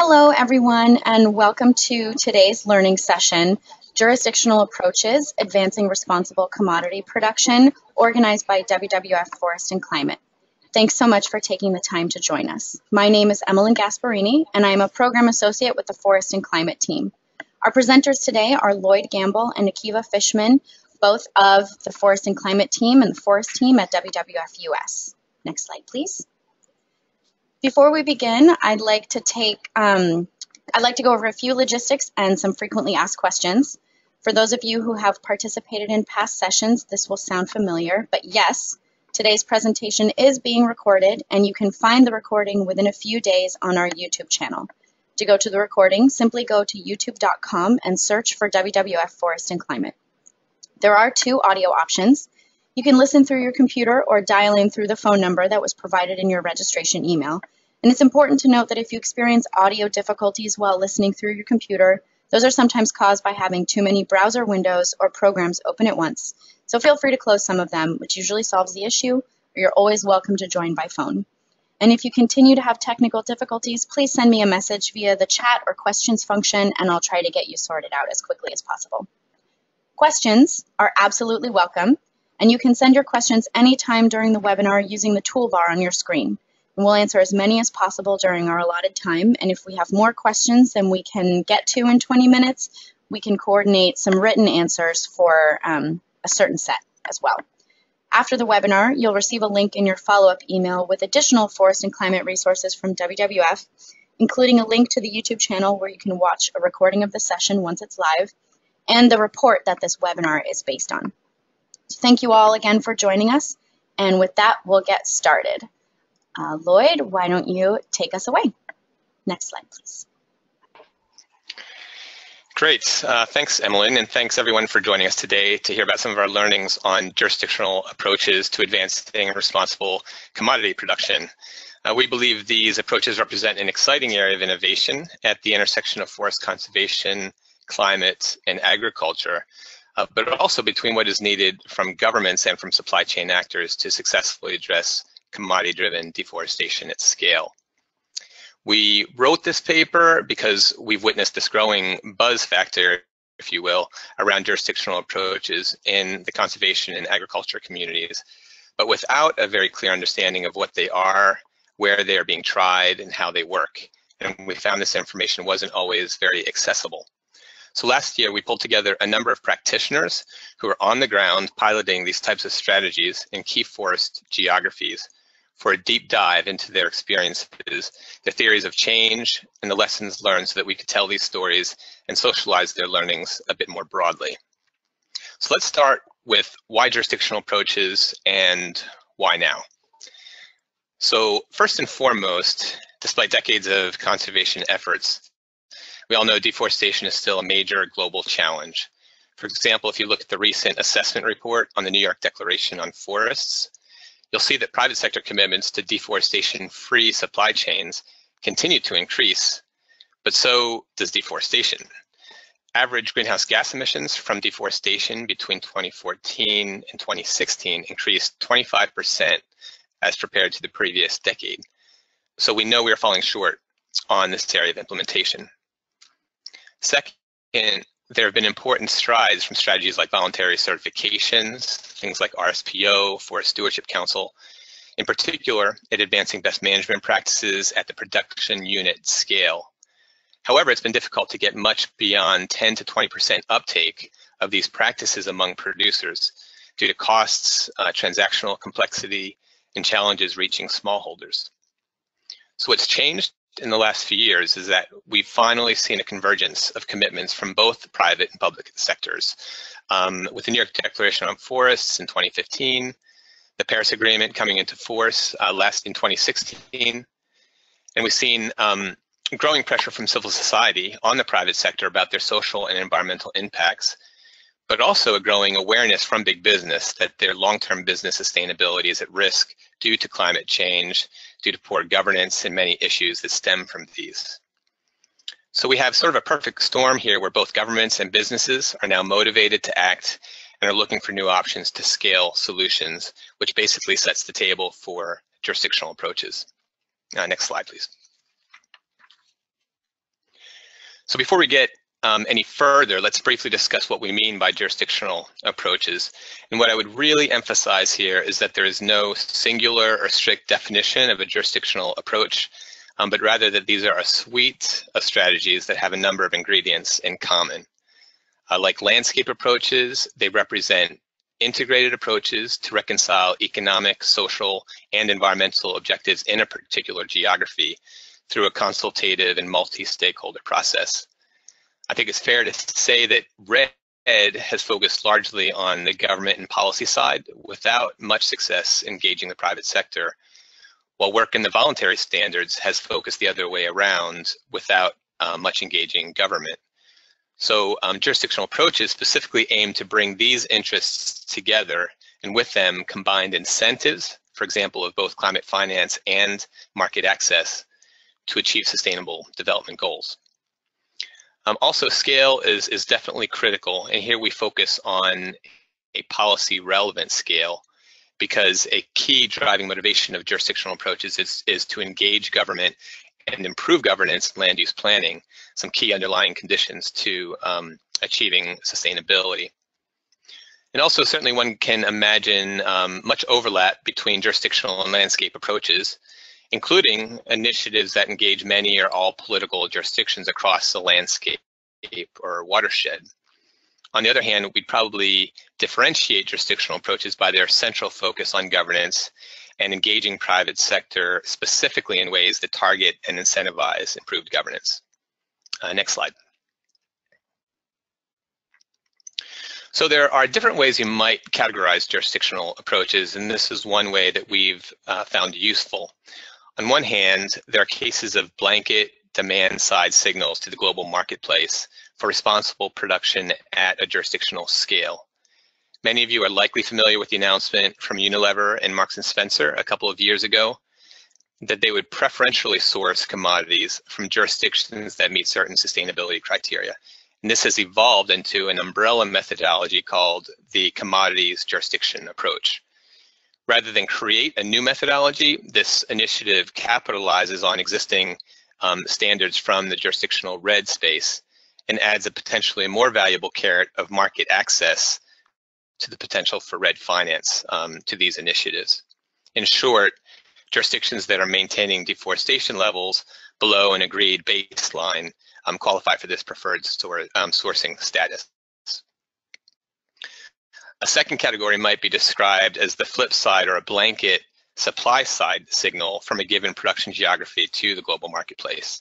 Hello, everyone, and welcome to today's learning session, Jurisdictional Approaches, Advancing Responsible Commodity Production, organized by WWF Forest and Climate. Thanks so much for taking the time to join us. My name is Emmeline Gasparini, and I am a Program Associate with the Forest and Climate team. Our presenters today are Lloyd Gamble and Akiva Fishman, both of the Forest and Climate team and the Forest team at WWF-US. Next slide, please. Before we begin, I'd like to go over a few logistics and some frequently asked questions. For those of you who have participated in past sessions, this will sound familiar, but yes, today's presentation is being recorded, and you can find the recording within a few days on our YouTube channel. To go to the recording, simply go to youtube.com and search for WWF Forest and Climate. There are two audio options. You can listen through your computer or dial in through the phone number that was provided in your registration email. And it's important to note that if you experience audio difficulties while listening through your computer, those are sometimes caused by having too many browser windows or programs open at once. So feel free to close some of them, which usually solves the issue, or you're always welcome to join by phone. And if you continue to have technical difficulties, please send me a message via the chat or questions function, and I'll try to get you sorted out as quickly as possible. Questions are absolutely welcome. And you can send your questions anytime during the webinar using the toolbar on your screen. And we'll answer as many as possible during our allotted time. And if we have more questions than we can get to in 20 minutes, we can coordinate some written answers for a certain set as well. After the webinar, you'll receive a link in your follow-up email with additional forest and climate resources from WWF, including a link to the YouTube channel where you can watch a recording of the session once it's live, and the report that this webinar is based on. Thank you all again for joining us, and with that, we'll get started. Lloyd, why don't you take us away? Next slide, please. Great. Thanks, Emmeline, and thanks everyone for joining us today to hear about some of our learnings on jurisdictional approaches to advancing responsible commodity production. We believe these approaches represent an exciting area of innovation at the intersection of forest conservation, climate, and agriculture, but also between what is needed from governments and from supply chain actors to successfully address commodity-driven deforestation at scale. We wrote this paper because we've witnessed this growing buzz factor, if you will, around jurisdictional approaches in the conservation and agriculture communities, but without a very clear understanding of what they are, where they are being tried, and how they work. And we found this information wasn't always very accessible. So last year, we pulled together a number of practitioners who are on the ground piloting these types of strategies in key forest geographies for a deep dive into their experiences, their theories of change, and the lessons learned so that we could tell these stories and socialize their learnings a bit more broadly. So let's start with why jurisdictional approaches and why now. So first and foremost, despite decades of conservation efforts, we all know deforestation is still a major global challenge. For example, if you look at the recent assessment report on the New York Declaration on Forests, you'll see that private sector commitments to deforestation-free supply chains continue to increase, but so does deforestation. Average greenhouse gas emissions from deforestation between 2014 and 2016 increased 25% as compared to the previous decade. So we know we are falling short on this area of implementation. Second, there have been important strides from strategies like voluntary certifications, things like RSPO, Forest Stewardship Council, in particular at advancing best management practices at the production unit scale. However, it's been difficult to get much beyond 10 to 20% uptake of these practices among producers due to costs, transactional complexity, and challenges reaching smallholders. So what's changed in the last few years is that we've finally seen a convergence of commitments from both the private and public sectors. With the New York Declaration on Forests in 2015, the Paris Agreement coming into force last in 2016, and we've seen growing pressure from civil society on the private sector about their social and environmental impacts, but also a growing awareness from big business that their long-term business sustainability is at risk due to climate change, due to poor governance, and many issues that stem from these. So we have sort of a perfect storm here where both governments and businesses are now motivated to act and are looking for new options to scale solutions, which basically sets the table for jurisdictional approaches. Next slide, please. So before we get any further, let's briefly discuss what we mean by jurisdictional approaches. And what I would really emphasize here is that there is no singular or strict definition of a jurisdictional approach, but rather that these are a suite of strategies that have a number of ingredients in common. Like landscape approaches, they represent integrated approaches to reconcile economic, social, and environmental objectives in a particular geography through a consultative and multi-stakeholder process. I think it's fair to say that REDD has focused largely on the government and policy side without much success engaging the private sector, while work in the voluntary standards has focused the other way around without much engaging government. So jurisdictional approaches specifically aim to bring these interests together, and with them combined incentives, for example, of both climate finance and market access, to achieve sustainable development goals. Also, scale is definitely critical, and here we focus on a policy relevant scale, because a key driving motivation of jurisdictional approaches is to engage government and improve governance and land use planning, some key underlying conditions to achieving sustainability. And also, certainly one can imagine much overlap between jurisdictional and landscape approaches, including initiatives that engage many or all political jurisdictions across the landscape or watershed. On the other hand, we'd probably differentiate jurisdictional approaches by their central focus on governance and engaging private sector specifically in ways that target and incentivize improved governance. Next slide. So there are different ways you might categorize jurisdictional approaches, and this is one way that we've found useful. On one hand, there are cases of blanket demand-side signals to the global marketplace for responsible production at a jurisdictional scale. Many of you are likely familiar with the announcement from Unilever and Marks & Spencer a couple of years ago that they would preferentially source commodities from jurisdictions that meet certain sustainability criteria. And this has evolved into an umbrella methodology called the Commodities Jurisdiction Approach. Rather than create a new methodology, this initiative capitalizes on existing standards from the jurisdictional REDD space and adds a potentially more valuable carrot of market access to the potential for REDD finance to these initiatives. In short, jurisdictions that are maintaining deforestation levels below an agreed baseline qualify for this preferred sourcing status. A second category might be described as the flip side, or a blanket supply side signal from a given production geography to the global marketplace.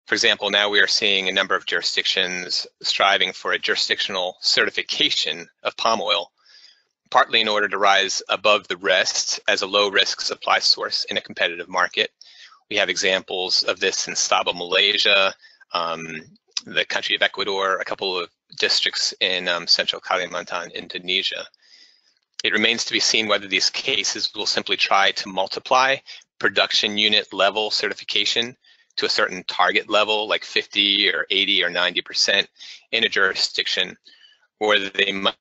For example, now we are seeing a number of jurisdictions striving for a jurisdictional certification of palm oil, partly in order to rise above the rest as a low-risk supply source in a competitive market. We have examples of this in Sabah, Malaysia, the country of Ecuador, a couple of districts in central Kalimantan, Indonesia. It remains to be seen whether these cases will simply try to multiply production unit level certification to a certain target level, like 50 or 80 or 90% in a jurisdiction, or whether they might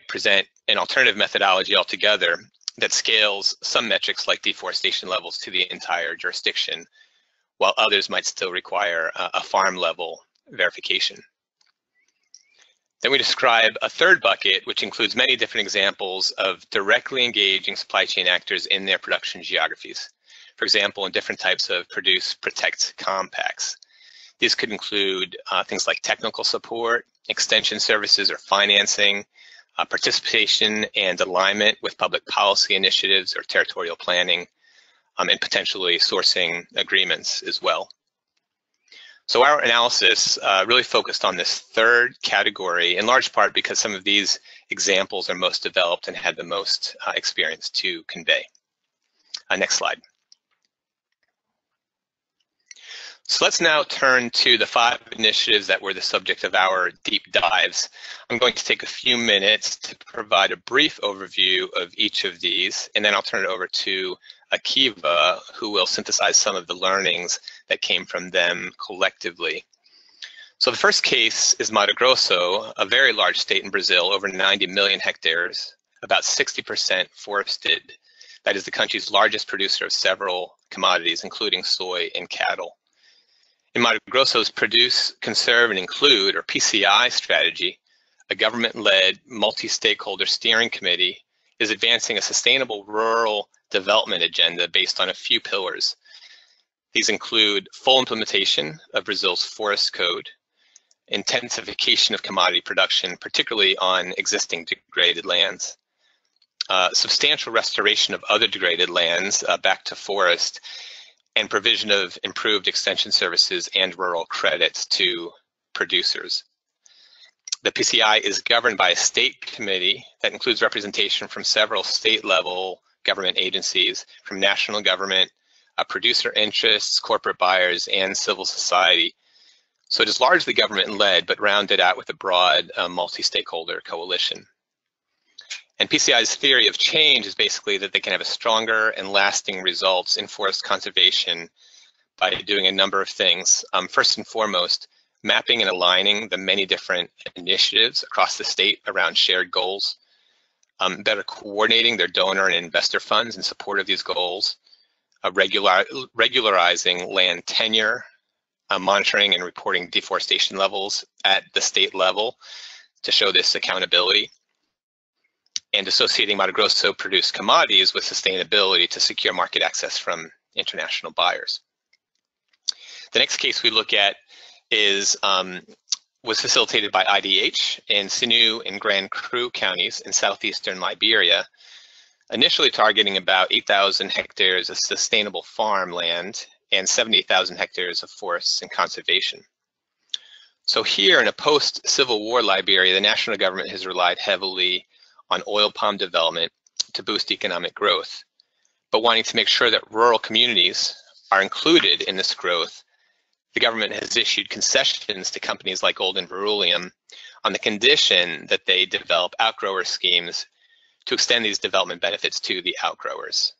present an alternative methodology altogether that scales some metrics like deforestation levels to the entire jurisdiction, while others might still require a farm level verification. Then we describe a third bucket, which includes many different examples of directly engaging supply chain actors in their production geographies. For example, in different types of produce-protect compacts. These could include things like technical support, extension services or financing, participation and alignment with public policy initiatives or territorial planning, and potentially sourcing agreements as well. So our analysis really focused on this third category, in large part because some of these examples are most developed and had the most experience to convey. Next slide. So let's now turn to the 5 initiatives that were the subject of our deep dives. I'm going to take a few minutes to provide a brief overview of each of these, and then I'll turn it over to Akiva, who will synthesize some of the learnings that came from them collectively. So the first case is Mato Grosso, a very large state in Brazil, over 90 million hectares, about 60% forested. That is the country's largest producer of several commodities, including soy and cattle. In Mato Grosso's Produce, Conserve, and Include, or PCI strategy, a government-led multi-stakeholder steering committee is advancing a sustainable rural development agenda based on a few pillars. These include full implementation of Brazil's forest code, intensification of commodity production, particularly on existing degraded lands, substantial restoration of other degraded lands back to forest, and provision of improved extension services and rural credits to producers. The PCI is governed by a state committee that includes representation from several state-level government agencies, from national government, producer interests, corporate buyers, and civil society. So it is largely government-led, but rounded out with a broad multi-stakeholder coalition. And PCI's theory of change is basically that they can have a stronger and lasting results in forest conservation by doing a number of things. First and foremost, mapping and aligning the many different initiatives across the state around shared goals, better coordinating their donor and investor funds in support of these goals, regularizing land tenure, monitoring and reporting deforestation levels at the state level to show this accountability, and associating Mato Grosso produced commodities with sustainability to secure market access from international buyers. The next case we look at was facilitated by IDH in Sinu and Grand Cru counties in southeastern Liberia, initially targeting about 8,000 hectares of sustainable farmland and 70,000 hectares of forests and conservation. So here in a post-Civil War Liberia, the national government has relied heavily on oil palm development to boost economic growth. But wanting to make sure that rural communities are included in this growth, the government has issued concessions to companies like Golden Beryllium on the condition that they develop outgrower schemes to extend these development benefits to the outgrowers.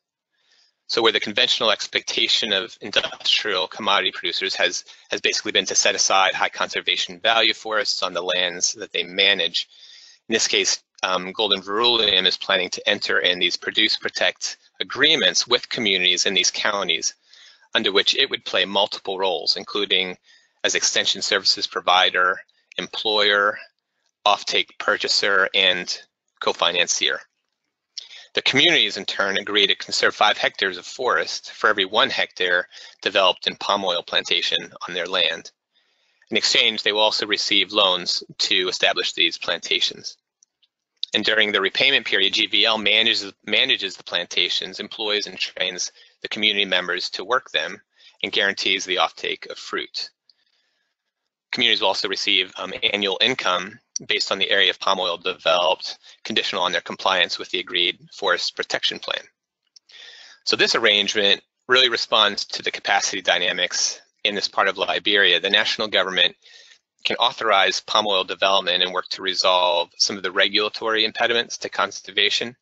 So where the conventional expectation of industrial commodity producers has basically been to set aside high conservation value forests on the lands that they manage, in this case, Golden Beryllium is planning to enter in these produce protect agreements with communities in these counties, under which it would play multiple roles, including as extension services provider, employer, offtake purchaser, and co-financier. The communities in turn agree to conserve 5 hectares of forest for every 1 hectare developed in palm oil plantation on their land. In exchange, they will also receive loans to establish these plantations. And during the repayment period, GVL manages the plantations, employs and trains the community members to work them, and guarantees the offtake of fruit. Communities will also receive annual income based on the area of palm oil developed, conditional on their compliance with the agreed forest protection plan. So this arrangement really responds to the capacity dynamics in this part of Liberia. The national government can authorize palm oil development and work to resolve some of the regulatory impediments to conservation,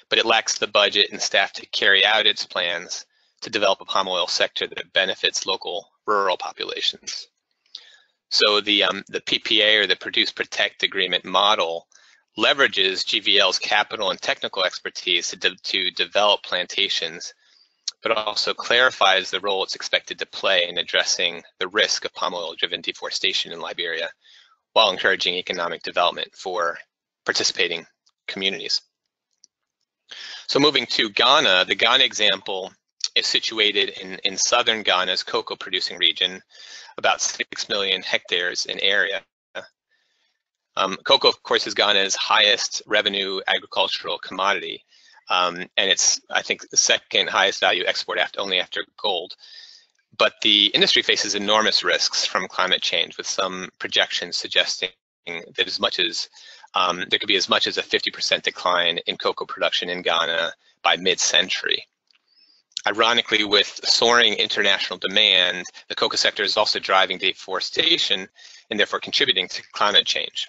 but it lacks the budget and staff to carry out its plans to develop a palm oil sector that benefits local rural populations. So the PPA, or the Produce Protect Agreement model, leverages GVL's capital and technical expertise to develop plantations, but also clarifies the role it's expected to play in addressing the risk of palm oil-driven deforestation in Liberia, while encouraging economic development for participating communities. So moving to Ghana, the Ghana example is situated in southern Ghana's cocoa producing region, about 6 million hectares in area. Cocoa, of course, is Ghana's highest revenue agricultural commodity. And it's, I think, the second highest value export only after gold. But the industry faces enormous risks from climate change, with some projections suggesting that there could be as much as a 50% decline in cocoa production in Ghana by mid-century. Ironically, with soaring international demand, the cocoa sector is also driving deforestation and therefore contributing to climate change.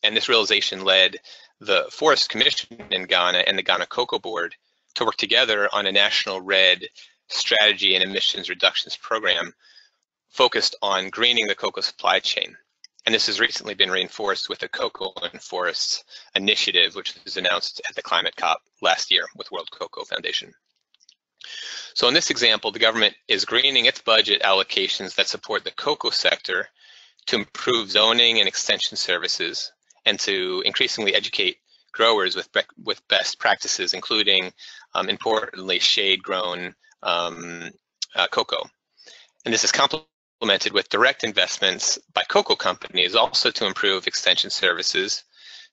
And this realization led the Forest Commission in Ghana and the Ghana Cocoa Board to work together on a national REDD strategy and emissions reductions program focused on greening the cocoa supply chain. And this has recently been reinforced with the Cocoa and Forests Initiative, which was announced at the Climate COP last year with World Cocoa Foundation. So in this example, the government is greening its budget allocations that support the cocoa sector to improve zoning and extension services and to increasingly educate growers with best practices, including, importantly, shade-grown cocoa. And this is complemented with direct investments by cocoa companies also to improve extension services,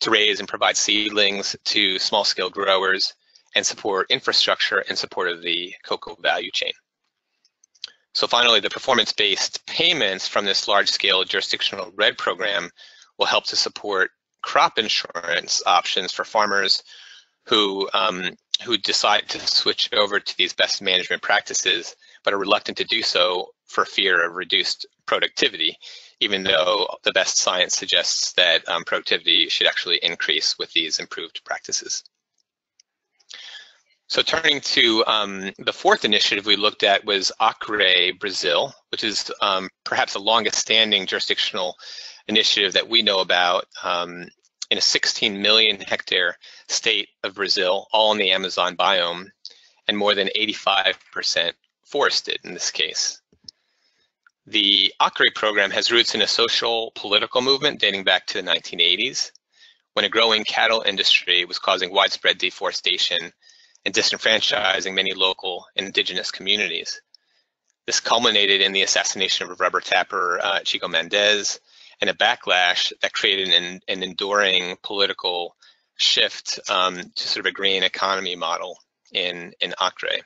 to raise and provide seedlings to small-scale growers, and support infrastructure in support of the cocoa value chain. So finally, the performance-based payments from this large-scale jurisdictional REDD program will help to support crop insurance options for farmers who decide to switch over to these best management practices, but are reluctant to do so for fear of reduced productivity, even though the best science suggests that productivity should actually increase with these improved practices. So turning to the fourth initiative we looked at was Acre, Brazil, which is perhaps the longest standing jurisdictional initiative that we know about in a 16 million hectare state of Brazil, all in the Amazon biome, and more than 85% forested in this case. The Acre program has roots in a social political movement dating back to the 1980s, when a growing cattle industry was causing widespread deforestation and disenfranchising many local indigenous communities. This culminated in the assassination of rubber tapper Chico Mendes and a backlash that created an enduring political shift to sort of a green economy model in Acre.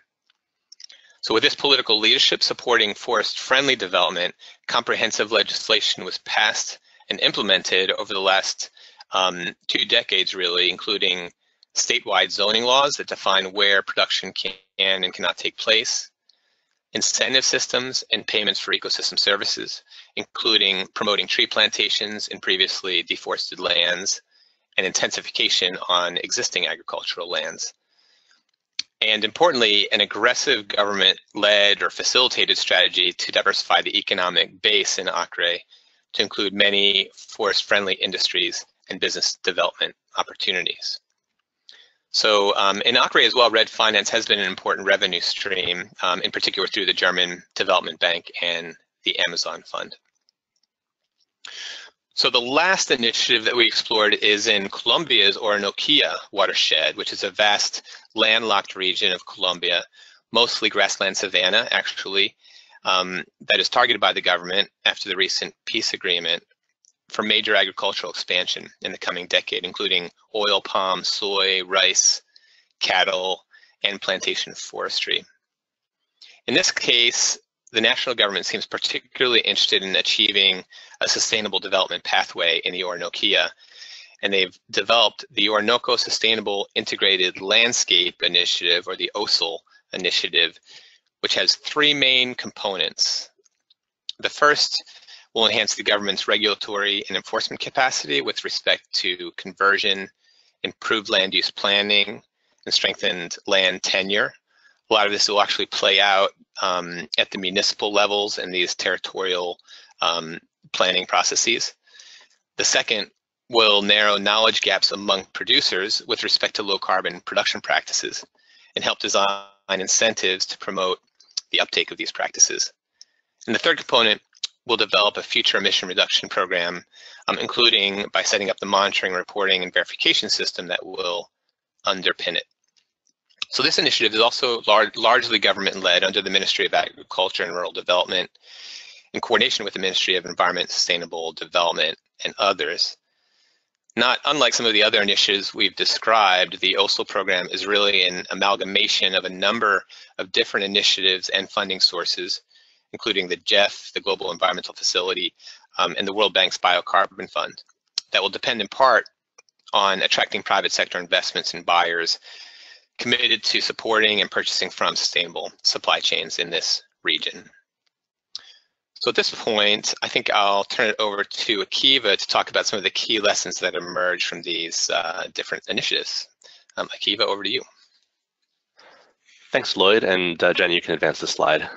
So with this political leadership supporting forest-friendly development, comprehensive legislation was passed and implemented over the last 2 decades, really, including statewide zoning laws that define where production can and cannot take place, incentive systems and payments for ecosystem services, including promoting tree plantations in previously deforested lands and intensification on existing agricultural lands. And importantly, an aggressive government-led or facilitated strategy to diversify the economic base in Acre to include many forest-friendly industries and business development opportunities. So in Acre as well, REDD finance has been an important revenue stream, in particular through the German Development Bank and the Amazon Fund. So the last initiative that we explored is in Colombia's Orinoquia watershed, which is a vast landlocked region of Colombia, mostly grassland savanna, actually, that is targeted by the government after the recent peace agreement for major agricultural expansion in the coming decade, including oil palm, soy, rice, cattle, and plantation forestry. In this case, the national government seems particularly interested in achieving a sustainable development pathway in the Orinoquia, and they've developed the Orinoco Sustainable Integrated Landscape Initiative, or the OSIL initiative, which has 3 main components. The first will enhance the government's regulatory and enforcement capacity with respect to conversion, improved land use planning, and strengthened land tenure. A lot of this will actually play out at the municipal levels and these territorial planning processes. The second will narrow knowledge gaps among producers with respect to low carbon production practices and help design incentives to promote the uptake of these practices. And the third component will develop a future emission reduction program, including by setting up the monitoring, reporting, and verification system that will underpin it. So this initiative is also largely government-led under the Ministry of Agriculture and Rural Development in coordination with the Ministry of Environment and Sustainable Development and others. Not unlike some of the other initiatives we've described, the OSIL program is really an amalgamation of a number of different initiatives and funding sources, including the GEF, the Global Environmental Facility, and the World Bank's Biocarbon Fund, that will depend in part on attracting private sector investments and buyers committed to supporting and purchasing from sustainable supply chains in this region. So at this point, I think I'll turn it over to Akiva to talk about some of the key lessons that emerge from these different initiatives. Akiva, over to you. Thanks, Lloyd, and Jen, you can advance the slide.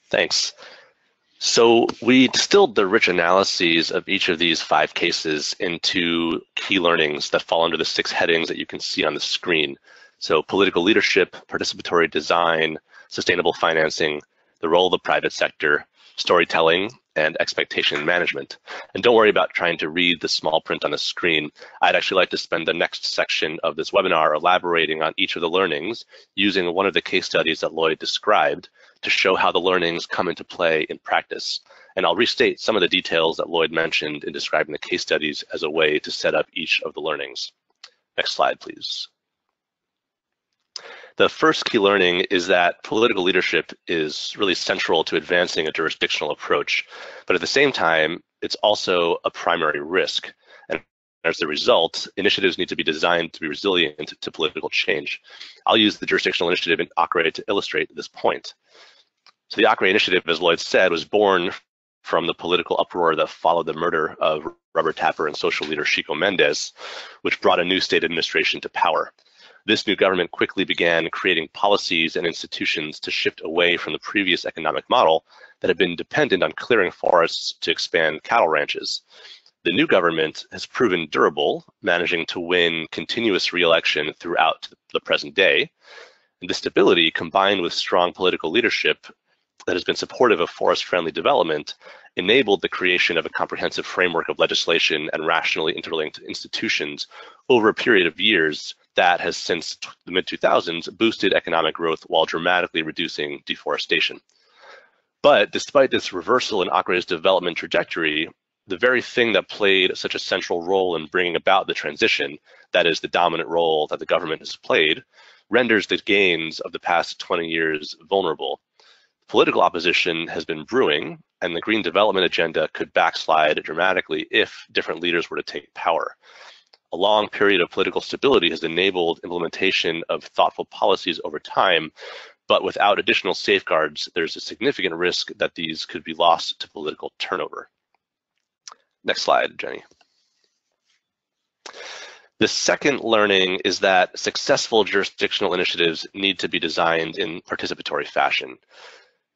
Thanks. So we distilled the rich analyses of each of these 5 cases into key learnings that fall under the 6 headings that you can see on the screen. So political leadership, participatory design, sustainable financing, the role of the private sector, storytelling, and expectation management. And don't worry about trying to read the small print on the screen. I'd actually like to spend the next section of this webinar elaborating on each of the learnings using one of the case studies that Lloyd described to show how the learnings come into play in practice. And I'll restate some of the details that Lloyd mentioned in describing the case studies as a way to set up each of the learnings. Next slide, please. The first key learning is that political leadership is really central to advancing a jurisdictional approach, but at the same time, it's also a primary risk. And as a result, initiatives need to be designed to be resilient to political change. I'll use the jurisdictional initiative in ACRE to illustrate this point. So the ACRE initiative, as Lloyd said, was born from the political uproar that followed the murder of rubber tapper and social leader Chico Mendes, which brought a new state administration to power. This new government quickly began creating policies and institutions to shift away from the previous economic model that had been dependent on clearing forests to expand cattle ranches. The new government has proven durable, managing to win continuous re-election throughout the present day. And this stability, combined with strong political leadership that has been supportive of forest-friendly development, enabled the creation of a comprehensive framework of legislation and rationally interlinked institutions over a period of years that has since the mid-2000s boosted economic growth while dramatically reducing deforestation. But despite this reversal in ACRE's development trajectory, the very thing that played such a central role in bringing about the transition, that is the dominant role that the government has played, renders the gains of the past 20 years vulnerable. Political opposition has been brewing, and the green development agenda could backslide dramatically if different leaders were to take power. A long period of political stability has enabled implementation of thoughtful policies over time, but without additional safeguards, there's a significant risk that these could be lost to political turnover. Next slide, Jenny. The second learning is that successful jurisdictional initiatives need to be designed in participatory fashion.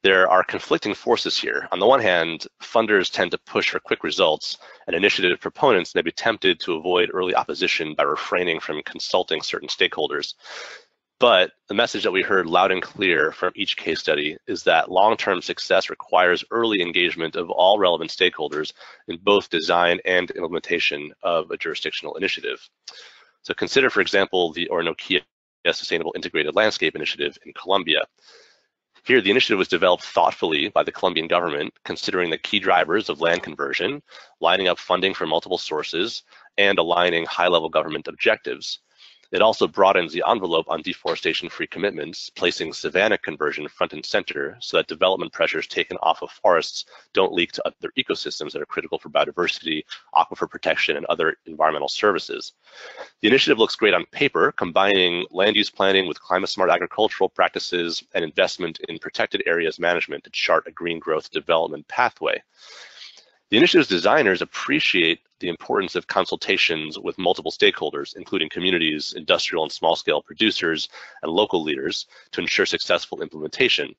There are conflicting forces here. On the one hand, funders tend to push for quick results, and initiative proponents may be tempted to avoid early opposition by refraining from consulting certain stakeholders. But the message that we heard loud and clear from each case study is that long-term success requires early engagement of all relevant stakeholders in both design and implementation of a jurisdictional initiative. So consider, for example, the Orinoquia Sustainable Integrated Landscape Initiative in Colombia. Here, the initiative was developed thoughtfully by the Colombian government, considering the key drivers of land conversion, lining up funding from multiple sources, and aligning high-level government objectives. It also broadens the envelope on deforestation-free commitments, placing savanna conversion front and center so that development pressures taken off of forests don't leak to other ecosystems that are critical for biodiversity, aquifer protection, and other environmental services. The initiative looks great on paper, combining land use planning with climate-smart agricultural practices and investment in protected areas management to chart a green growth development pathway. The initiative's designers appreciate the importance of consultations with multiple stakeholders, including communities, industrial and small-scale producers, and local leaders to ensure successful implementation.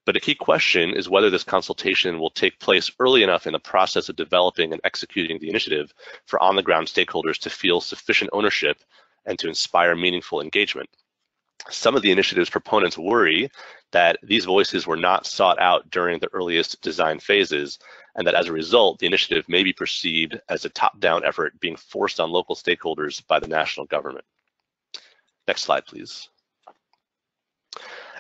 But a key question is whether this consultation will take place early enough in the process of developing and executing the initiative for on-the-ground stakeholders to feel sufficient ownership and to inspire meaningful engagement. Some of the initiative's proponents worry that these voices were not sought out during the earliest design phases, and that as a result, the initiative may be perceived as a top-down effort being forced on local stakeholders by the national government. Next slide, please.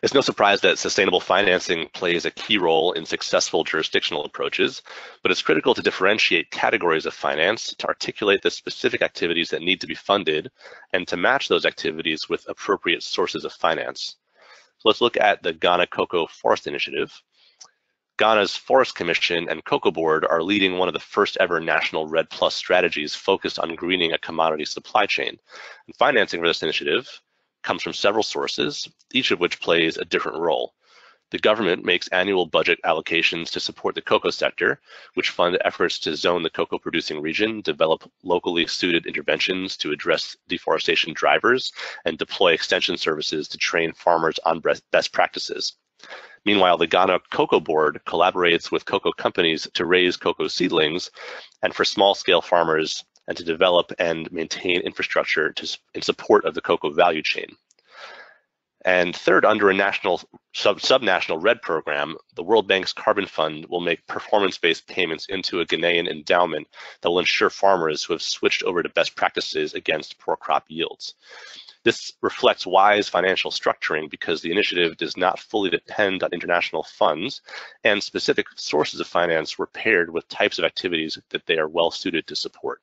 It's no surprise that sustainable financing plays a key role in successful jurisdictional approaches, but it's critical to differentiate categories of finance, to articulate the specific activities that need to be funded, and to match those activities with appropriate sources of finance. So let's look at the Ghana Cocoa Forest Initiative. Ghana's Forest Commission and Cocoa Board are leading one of the first ever national REDD+ strategies focused on greening a commodity supply chain. And financing for this initiative comes from several sources, each of which plays a different role. The government makes annual budget allocations to support the cocoa sector, which fund efforts to zone the cocoa producing region, develop locally suited interventions to address deforestation drivers, and deploy extension services to train farmers on best practices. Meanwhile, the Ghana Cocoa Board collaborates with cocoa companies to raise cocoa seedlings and for small-scale farmers and to develop and maintain infrastructure in support of the cocoa value chain. And third, under a national subnational REDD program, the World Bank's Carbon Fund will make performance-based payments into a Ghanaian endowment that will ensure farmers who have switched over to best practices against poor crop yields. This reflects wise financial structuring because the initiative does not fully depend on international funds, and specific sources of finance were paired with types of activities that they are well suited to support.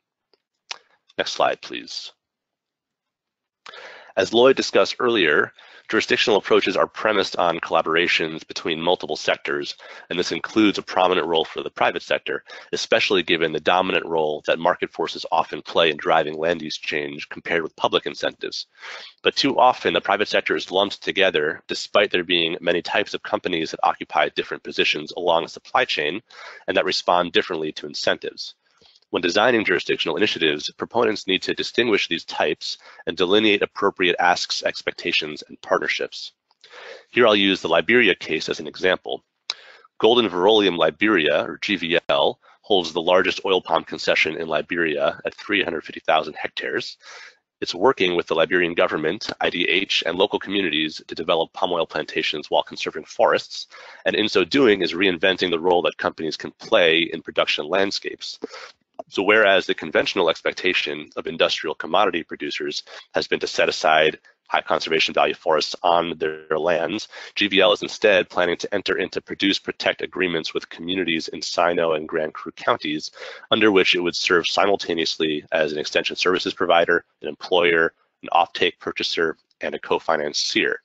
Next slide, please. As Lloyd discussed earlier, jurisdictional approaches are premised on collaborations between multiple sectors, and this includes a prominent role for the private sector, especially given the dominant role that market forces often play in driving land use change compared with public incentives. But too often, the private sector is lumped together, despite there being many types of companies that occupy different positions along the supply chain and that respond differently to incentives. When designing jurisdictional initiatives, proponents need to distinguish these types and delineate appropriate asks, expectations, and partnerships. Here I'll use the Liberia case as an example. Golden Verolium Liberia, or GVL, holds the largest oil palm concession in Liberia at 350,000 hectares. It's working with the Liberian government, IDH, and local communities to develop palm oil plantations while conserving forests, and in so doing is reinventing the role that companies can play in production landscapes. So whereas the conventional expectation of industrial commodity producers has been to set aside high conservation value forests on their lands, GVL is instead planning to enter into produce-protect agreements with communities in Sino and Grand Cru counties, under which it would serve simultaneously as an extension services provider, an employer, an offtake purchaser, and a co-financier.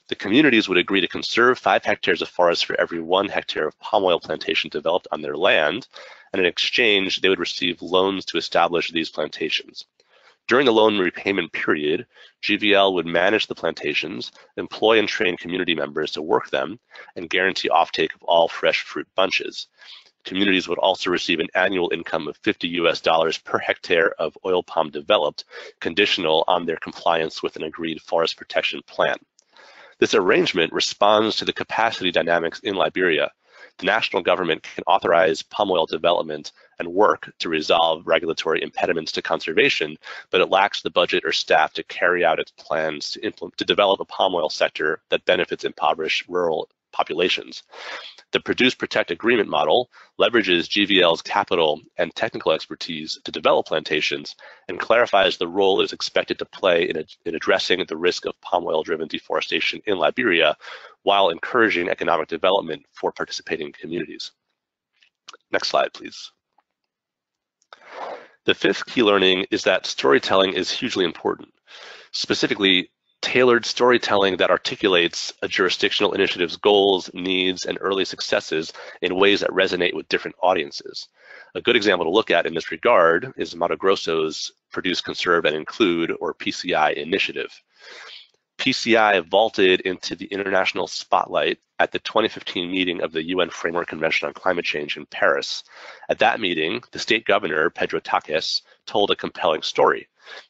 The communities would agree to conserve 5 hectares of forest for every 1 hectare of palm oil plantation developed on their land, and in exchange, they would receive loans to establish these plantations. During the loan repayment period, GVL would manage the plantations, employ and train community members to work them, and guarantee offtake of all fresh fruit bunches. Communities would also receive an annual income of $50 per hectare of oil palm developed, conditional on their compliance with an agreed forest protection plan. This arrangement responds to the capacity dynamics in Liberia. The national government can authorize palm oil development and work to resolve regulatory impediments to conservation, but it lacks the budget or staff to carry out its plans to develop a palm oil sector that benefits impoverished rural populations. The Produce Protect Agreement model leverages GVL's capital and technical expertise to develop plantations and clarifies the role it is expected to play in addressing the risk of palm oil-driven deforestation in Liberia while encouraging economic development for participating communities. Next slide, please. The 5th key learning is that storytelling is hugely important. Specifically, tailored storytelling that articulates a jurisdictional initiative's goals, needs, and early successes in ways that resonate with different audiences. A good example to look at in this regard is Mato Grosso's Produce, Conserve, and Include, or PCI, initiative. PCI vaulted into the international spotlight at the 2015 meeting of the UN Framework Convention on Climate Change in Paris. At that meeting, the state governor, Pedro Taques, told a compelling story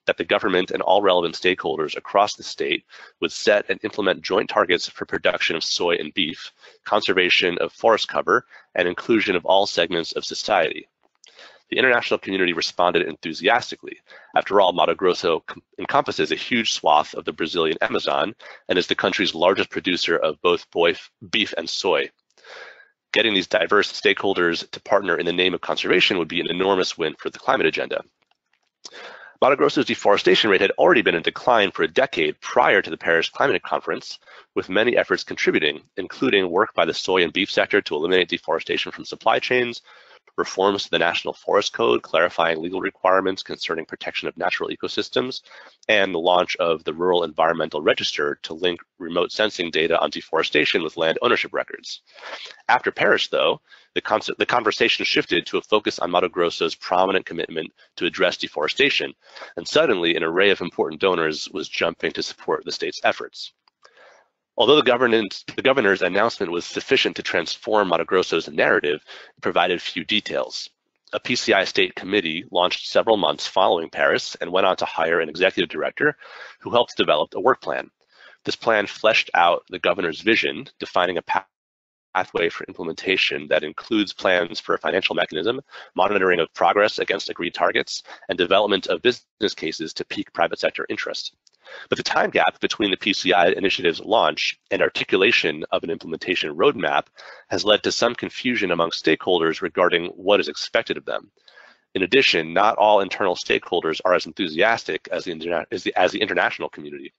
that the government and all relevant stakeholders across the state would set and implement joint targets for production of soy and beef, conservation of forest cover, and inclusion of all segments of society. The international community responded enthusiastically. After all, Mato Grosso encompasses a huge swath of the Brazilian Amazon and is the country's largest producer of both beef and soy. Getting these diverse stakeholders to partner in the name of conservation would be an enormous win for the climate agenda. Mato Grosso's deforestation rate had already been in decline for a decade prior to the Paris Climate Conference, with many efforts contributing, including work by the soy and beef sector to eliminate deforestation from supply chains, reforms to the National Forest Code clarifying legal requirements concerning protection of natural ecosystems, and the launch of the Rural Environmental Register to link remote sensing data on deforestation with land ownership records. After Paris, though, the conversation shifted to a focus on Mato Grosso's prominent commitment to address deforestation, and suddenly an array of important donors was jumping to support the state's efforts. Although the governor's announcement was sufficient to transform Mato Grosso's narrative, it provided few details. A PCI state committee launched several months following Paris and went on to hire an executive director who helped develop a work plan. This plan fleshed out the governor's vision, defining a path pathway for implementation that includes plans for a financial mechanism, monitoring of progress against agreed targets, and development of business cases to pique private sector interest. But the time gap between the PCI initiative's launch and articulation of an implementation roadmap has led to some confusion among stakeholders regarding what is expected of them. In addition, not all internal stakeholders are as enthusiastic as the international community.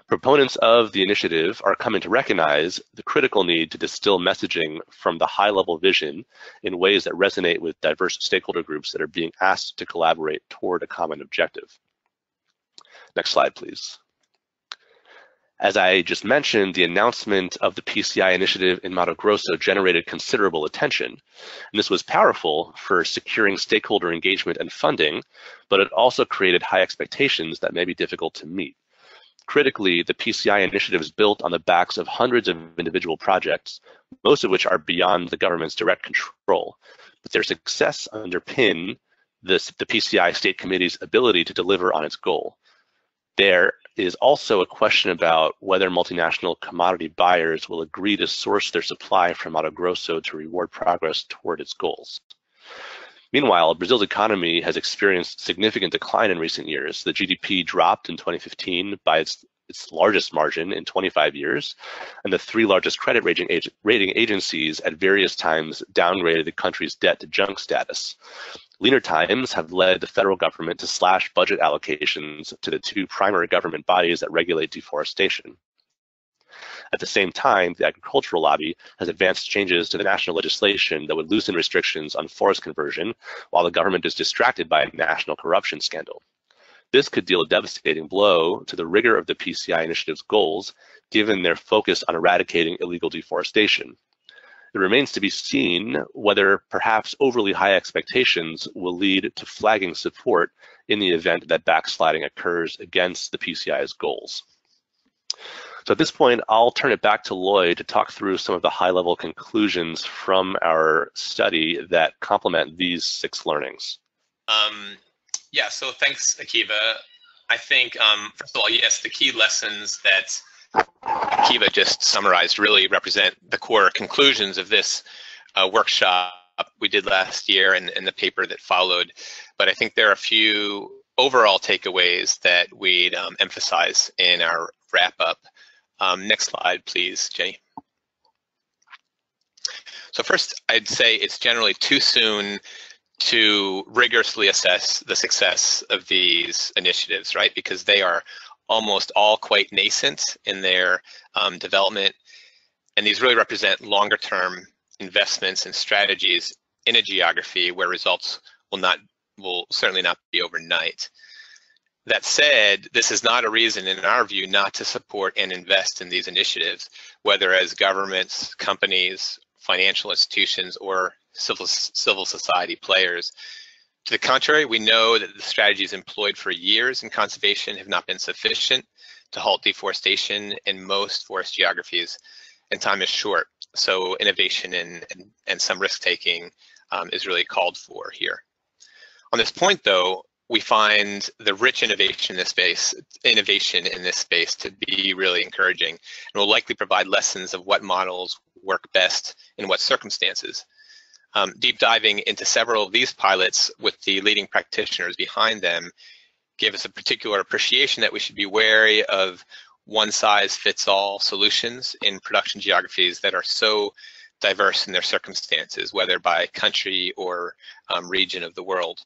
Proponents of the initiative are coming to recognize the critical need to distill messaging from the high-level vision in ways that resonate with diverse stakeholder groups that are being asked to collaborate toward a common objective. Next slide, please. As I just mentioned, the announcement of the PCI initiative in Mato Grosso generated considerable attention. And this was powerful for securing stakeholder engagement and funding, but it also created high expectations that may be difficult to meet. Critically, the PCI initiative is built on the backs of hundreds of individual projects, most of which are beyond the government's direct control. But their success underpin the PCI State Committee's ability to deliver on its goal. There is also a question about whether multinational commodity buyers will agree to source their supply from Mato Grosso to reward progress toward its goals. Meanwhile, Brazil's economy has experienced significant decline in recent years. The GDP dropped in 2015 by its largest margin in 25 years, and the three largest credit rating agencies at various times downgraded the country's debt to junk status. Leaner times have led the federal government to slash budget allocations to the two primary government bodies that regulate deforestation. At the same time, the agricultural lobby has advanced changes to the national legislation that would loosen restrictions on forest conversion while the government is distracted by a national corruption scandal. This could deal a devastating blow to the rigor of the PCI initiative's goals, given their focus on eradicating illegal deforestation. It remains to be seen whether perhaps overly high expectations will lead to flagging support in the event that backsliding occurs against the PCI's goals. So at this point, I'll turn it back to Lloyd to talk through some of the high-level conclusions from our study that complement these 6 learnings. Yeah, so thanks, Akiva. I think, first of all, yes, the key lessons that Akiva just summarized really represent the core conclusions of this workshop we did last year and the paper that followed. But I think there are a few overall takeaways that we'd emphasize in our wrap-up. Next slide, please, Jenny. So first, I'd say it's generally too soon to rigorously assess the success of these initiatives, right? Because they are almost all quite nascent in their development. And these really represent longer term investments and strategies in a geography where results will certainly not be overnight. That said, this is not a reason, in our view, not to support and invest in these initiatives, whether as governments, companies, financial institutions, or civil society players. To the contrary, we know that the strategies employed for years in conservation have not been sufficient to halt deforestation in most forest geographies, and time is short. So innovation and some risk-taking is really called for here. On this point, though, we find the rich innovation in this space to be really encouraging, and will likely provide lessons of what models work best in what circumstances. Deep diving into several of these pilots with the leading practitioners behind them gave us a particular appreciation that we should be wary of one-size-fits-all solutions in production geographies that are so diverse in their circumstances, whether by country or region of the world.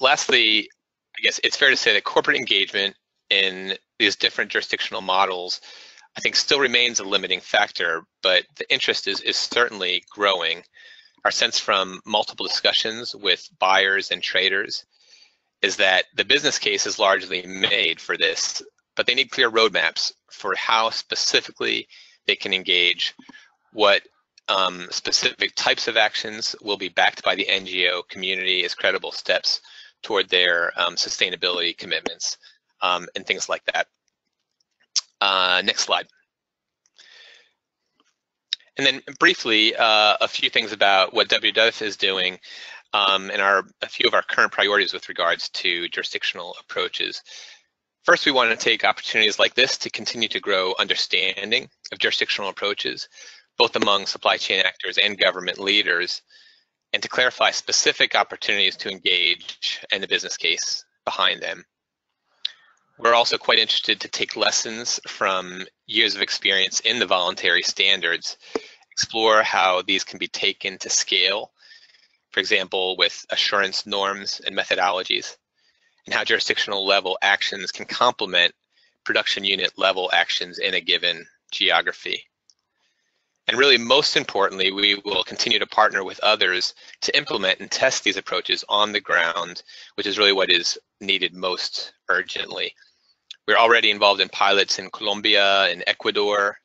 Lastly, I guess it's fair to say that corporate engagement in these different jurisdictional models, I think, still remains a limiting factor, but the interest is certainly growing. Our sense from multiple discussions with buyers and traders is that the business case is largely made for this, but they need clear roadmaps for how specifically they can engage, what specific types of actions will be backed by the NGO community as credible steps toward their sustainability commitments, and things like that. Next slide. And then briefly, a few things about what WWF is doing and a few of our current priorities with regards to jurisdictional approaches. First, we want to take opportunities like this to continue to grow understanding of jurisdictional approaches, both among supply chain actors and government leaders, and to clarify specific opportunities to engage and the business case behind them. We're also quite interested to take lessons from years of experience in the voluntary standards, explore how these can be taken to scale, for example, with assurance norms and methodologies, and how jurisdictional level actions can complement production unit level actions in a given geography. And really, most importantly, we will continue to partner with others to implement and test these approaches on the ground, which is really what is needed most urgently. We're already involved in pilots in Colombia, in Ecuador,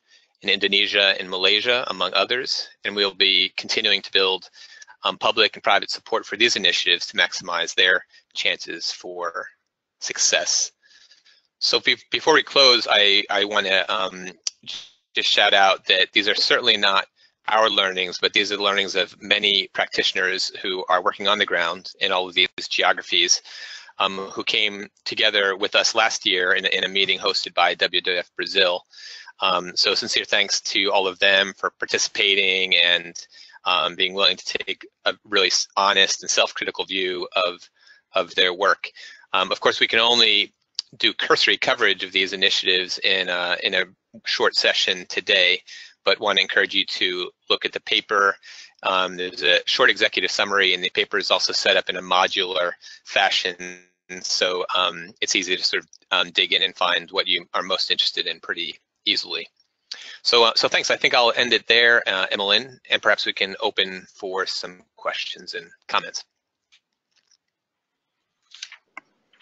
in Indonesia, in Malaysia, among others, and we'll be continuing to build public and private support for these initiatives to maximize their chances for success. So before we close, I want to just shout out that these are certainly not our learnings, but these are the learnings of many practitioners who are working on the ground in all of these geographies, who came together with us last year in a meeting hosted by WWF Brazil. So sincere thanks to all of them for participating and being willing to take a really honest and self-critical view of their work. Of course, we can only do cursory coverage of these initiatives in a short session today, but want to encourage you to look at the paper. There's a short executive summary, and the paper is also set up in a modular fashion, so it's easy to sort of dig in and find what you are most interested in pretty easily. So thanks. I think I'll end it there, Emmeline, and perhaps we can open for some questions and comments.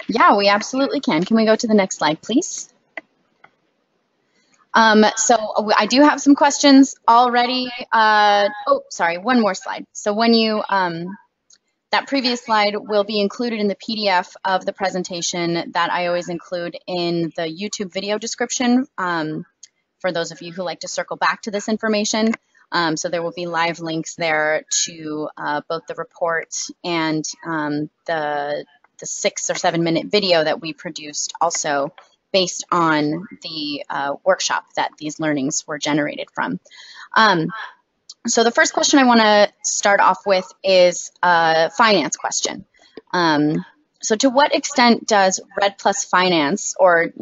Yeah, we absolutely can. Can we go to the next slide, please? So I do have some questions already. Oh, sorry, one more slide. So when you, that previous slide will be included in the PDF of the presentation that I always include in the YouTube video description for those of you who like to circle back to this information. So there will be live links there to both the report and the 6 or 7 minute video that we produced also based on the workshop that these learnings were generated from. So the first question I want to start off with is a finance question. So to what extent does REDD plus finance, or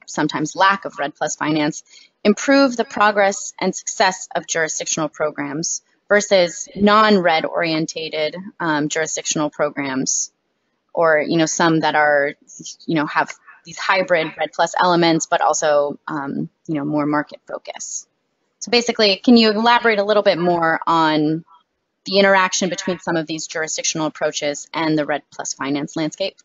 sometimes lack of REDD plus finance, improve the progress and success of jurisdictional programs versus non-REDD orientated jurisdictional programs, or some that are have these hybrid REDD plus elements, but also more market focus. So basically, can you elaborate a little bit more on the interaction between some of these jurisdictional approaches and the REDD plus finance landscape?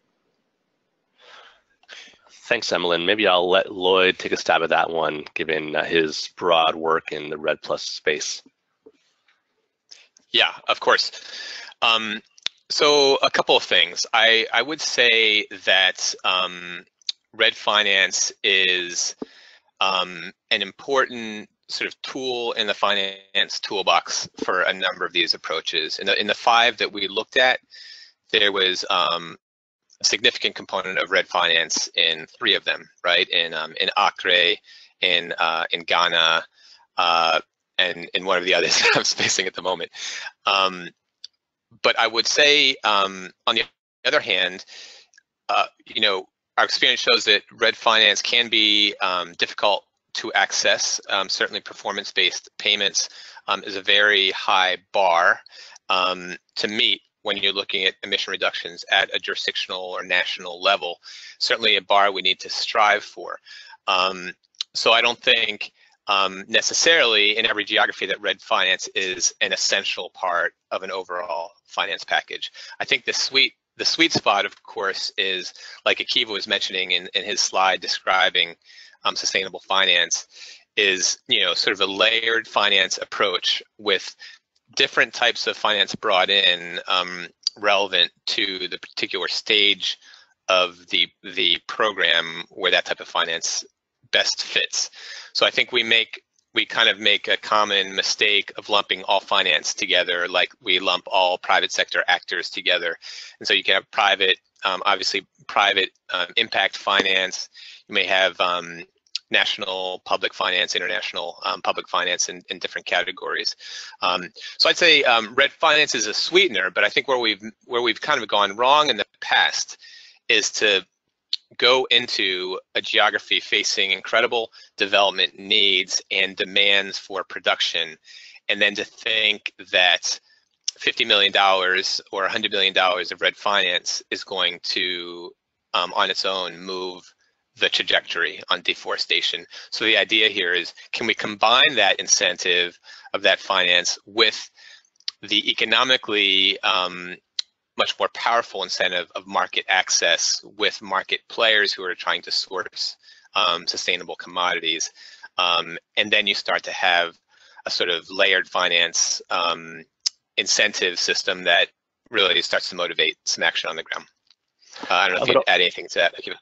Thanks, Emmeline. Maybe I'll let Lloyd take a stab at that one, given his broad work in the REDD plus space. Yeah, of course. So a couple of things. I would say that REDD finance is an important sort of tool in the finance toolbox for a number of these approaches. In the 5 that we looked at, there was a significant component of REDD finance in 3 of them, right? In Acre, in Ghana, and in one of the others that I'm spacing at the moment. But I would say, on the other hand, our experience shows that REDD finance can be difficult to access. Certainly performance-based payments is a very high bar to meet when you're looking at emission reductions at a jurisdictional or national level. Certainly a bar we need to strive for. So I don't think necessarily in every geography that REDD finance is an essential part of an overall finance package. I think the sweet spot, of course, is, like Akiva was mentioning in his slide describing sustainable finance, is sort of a layered finance approach with different types of finance brought in relevant to the particular stage of the program where that type of finance best fits. So I think we make we kind of make a common mistake of lumping all finance together, like we lump all private sector actors together. And so you can have private, obviously private impact finance. You may have national public finance, international public finance in different categories. So I'd say REDD finance is a sweetener, but I think where we've kind of gone wrong in the past is to go into a geography facing incredible development needs and demands for production, and then to think that $50 million or $100 million of REDD finance is going to, on its own, move the trajectory on deforestation. So the idea here is, can we combine that incentive of that finance with the economically much more powerful incentive of market access with market players who are trying to source sustainable commodities. And then you start to have a sort of layered finance incentive system that really starts to motivate some action on the ground. I don't know if you'd add anything to that, Akiva.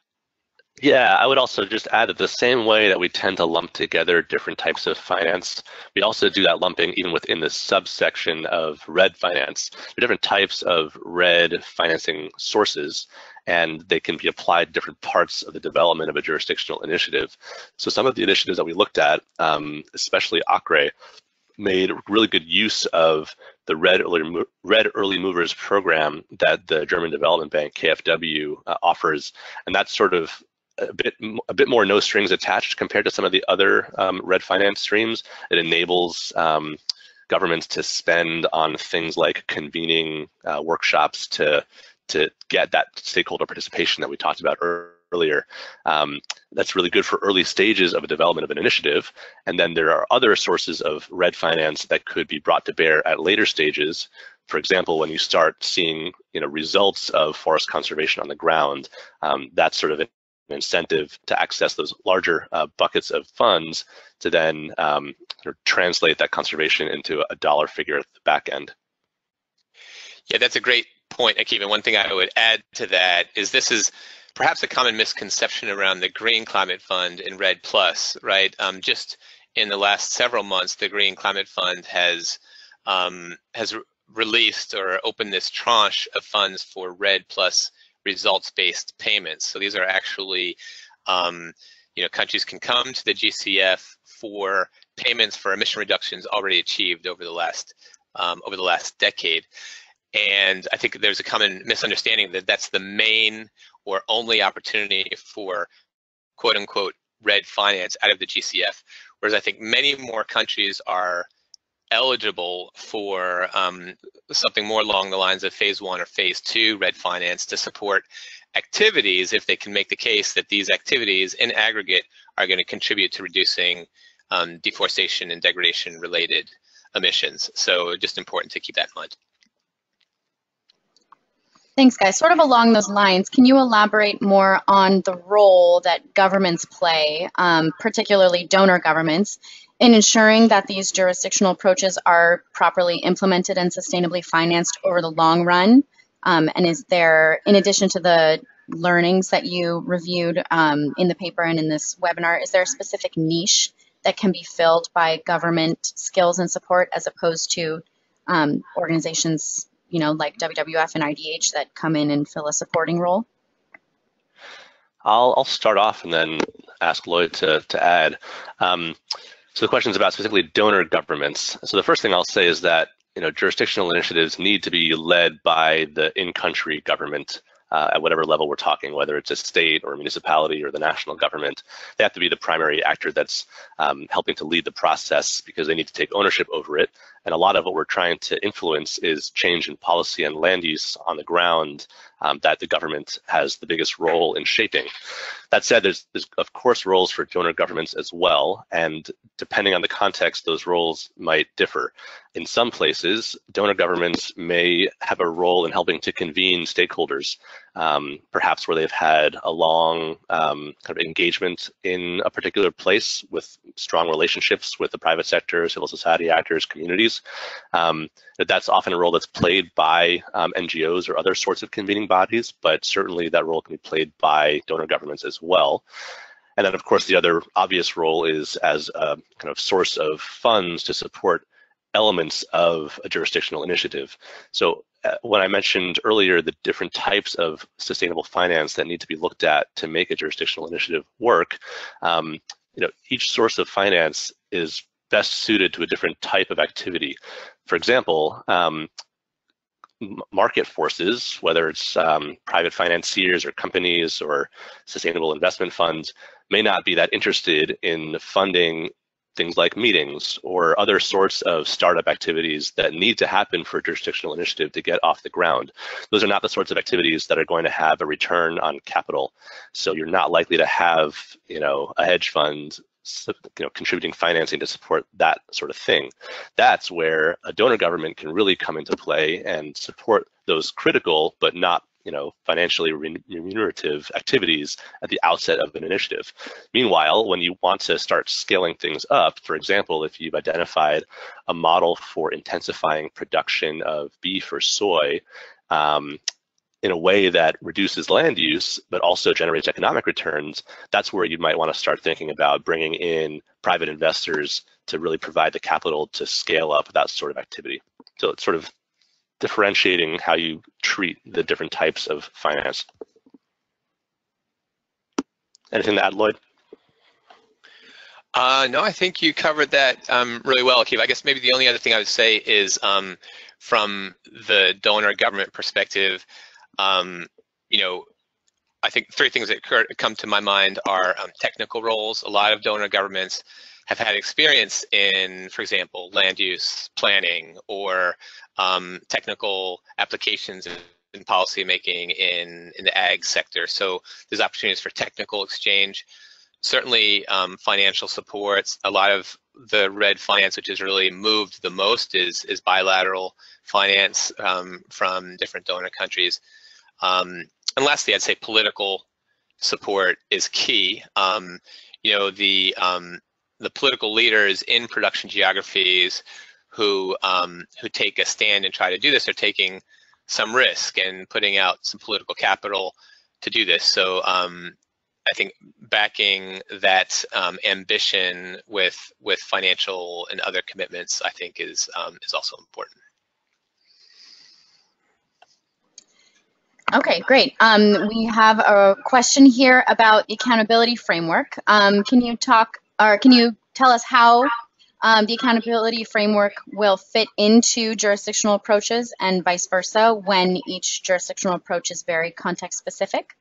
Yeah, I would also just add that the same way that we tend to lump together different types of finance, we also do that lumping even within the subsection of REDD finance. There are different types of REDD financing sources, and they can be applied to different parts of the development of a jurisdictional initiative. So some of the initiatives that we looked at, especially ACRE, made really good use of the REDD Early Movers program that the German Development Bank, KfW, offers, and that's sort of a bit more no strings attached compared to some of the other REDD finance streams. It enables governments to spend on things like convening workshops to get that stakeholder participation that we talked about earlier. That's really good for early stages of a development of an initiative. And then there are other sources of REDD finance that could be brought to bear at later stages. For example, when you start seeing results of forest conservation on the ground, that's sort of an incentive to access those larger buckets of funds to then translate that conservation into a dollar figure at the back end. Yeah, that's a great point, Akiva. One thing I would add to that is this is perhaps a common misconception around the Green Climate Fund and REDD Plus, right? Just in the last several months, the Green Climate Fund has released or opened this tranche of funds for REDD Plus results-based payments. So these are actually, countries can come to the GCF for payments for emission reductions already achieved over the last decade. And I think there's a common misunderstanding that that's the main or only opportunity for quote unquote REDD finance out of the GCF. Whereas I think many more countries are eligible for something more along the lines of phase 1 or phase 2 REDD finance to support activities if they can make the case that these activities in aggregate are going to contribute to reducing deforestation and degradation related emissions. So just important to keep that in mind. Thanks, guys. Sort of along those lines, can you elaborate more on the role that governments play, particularly donor governments, in ensuring that these jurisdictional approaches are properly implemented and sustainably financed over the long run? And is there, in addition to the learnings that you reviewed in the paper and in this webinar, is there a specific niche that can be filled by government skills and support as opposed to organizations like WWF and IDH that come in and fill a supporting role? I'll start off and then ask Lloyd to add. So the question is about specifically donor governments. So the first thing I'll say is that jurisdictional initiatives need to be led by the in-country government at whatever level we're talking, whether it's a state or a municipality or the national government. They have to be the primary actor that's helping to lead the process because they need to take ownership over it. And a lot of what we're trying to influence is change in policy and land use on the ground that the government has the biggest role in shaping. That said, there's of course roles for donor governments as well, and depending on the context, those roles might differ. In some places, donor governments may have a role in helping to convene stakeholders, perhaps where they've had a long kind of engagement in a particular place with strong relationships with the private sector, civil society actors, communities. That's often a role that's played by NGOs or other sorts of convening bodies, but certainly that role can be played by donor governments as well. And then, of course, the other obvious role is as a kind of source of funds to support elements of a jurisdictional initiative. So when I mentioned earlier the different types of sustainable finance that need to be looked at to make a jurisdictional initiative work, each source of finance is best suited to a different type of activity. For example, market forces, whether it's private financiers or companies or sustainable investment funds, may not be that interested in funding things like meetings or other sorts of startup activities that need to happen for a jurisdictional initiative to get off the ground. Those are not the sorts of activities that are going to have a return on capital. So you're not likely to have, a hedge fund, contributing financing to support that sort of thing. That's where a donor government can really come into play and support those critical but not financially remunerative activities at the outset of an initiative. Meanwhile, when you want to start scaling things up, for example, if you've identified a model for intensifying production of beef or soy in a way that reduces land use, but also generates economic returns, that's where you might want to start thinking about bringing in private investors to really provide the capital to scale up that sort of activity. So it's sort of differentiating how you treat the different types of finance. Anything to add, Lloyd? No, I think you covered that really well, Akiva. I guess maybe the only other thing I would say is from the donor government perspective, I think three things that come to my mind are technical roles. A lot of donor governments have had experience in, for example, land use planning or technical applications in policy making in the ag sector. So there's opportunities for technical exchange. Certainly financial supports. A lot of the REDD finance, which has really moved the most, is bilateral finance from different donor countries. And lastly, I'd say political support is key. The political leaders in production geographies who take a stand and try to do this are taking some risk and putting out some political capital to do this. So I think backing that ambition with financial and other commitments, I think, is also important. Okay, great. We have a question here about the accountability framework. Can you tell us how the accountability framework will fit into jurisdictional approaches and vice versa when each jurisdictional approach is very context specific?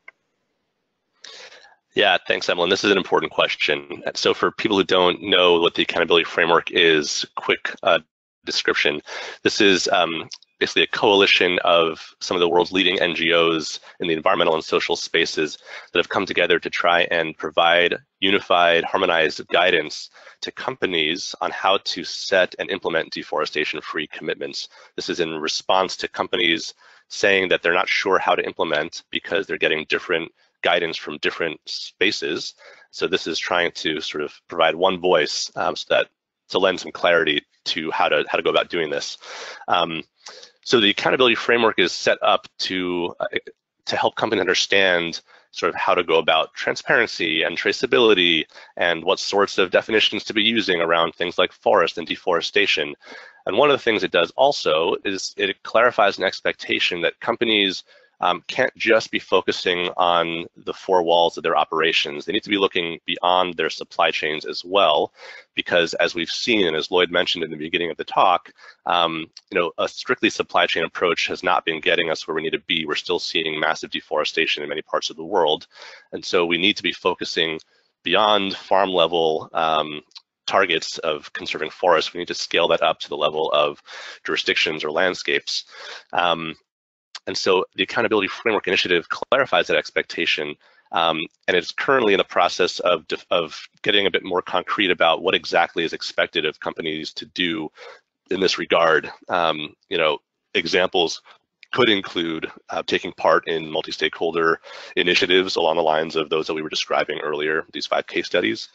Yeah, thanks, Emily. This is an important question. So for people who don't know what the accountability framework is, quick description. This is basically a coalition of some of the world's leading NGOs in the environmental and social spaces that have come together to try and provide unified, harmonized guidance to companies on how to set and implement deforestation-free commitments. This is in response to companies saying that they're not sure how to implement because they're getting different guidance from different spaces. So this is trying to sort of provide one voice to lend some clarity to how to go about doing this. So the accountability framework is set up to help companies understand sort of how to go about transparency and traceability and what sorts of definitions to be using around things like forest and deforestation. And one of the things it does also is it clarifies an expectation that companies can't just be focusing on the four walls of their operations. They need to be looking beyond their supply chains as well, because as we've seen, and as Lloyd mentioned in the beginning of the talk, a strictly supply chain approach has not been getting us where we need to be. We're still seeing massive deforestation in many parts of the world. And so we need to be focusing beyond farm level targets of conserving forests. We need to scale that up to the level of jurisdictions or landscapes. And so the Accountability Framework Initiative clarifies that expectation, and it's currently in the process of getting a bit more concrete about what exactly is expected of companies to do in this regard. Examples could include taking part in multi-stakeholder initiatives along the lines of those that we were describing earlier, these 5 case studies.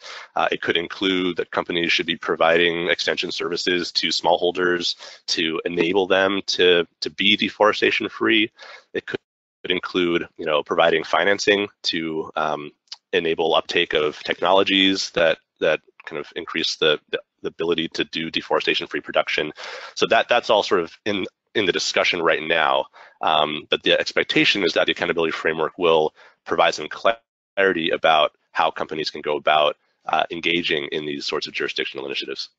It could include that companies should be providing extension services to smallholders to enable them to be deforestation free. It could include, providing financing to enable uptake of technologies that kind of increase the ability to do deforestation-free production. So that's all sort of in the discussion right now. But the expectation is that the accountability framework will provide some clarity about how companies can go about engaging in these sorts of jurisdictional initiatives.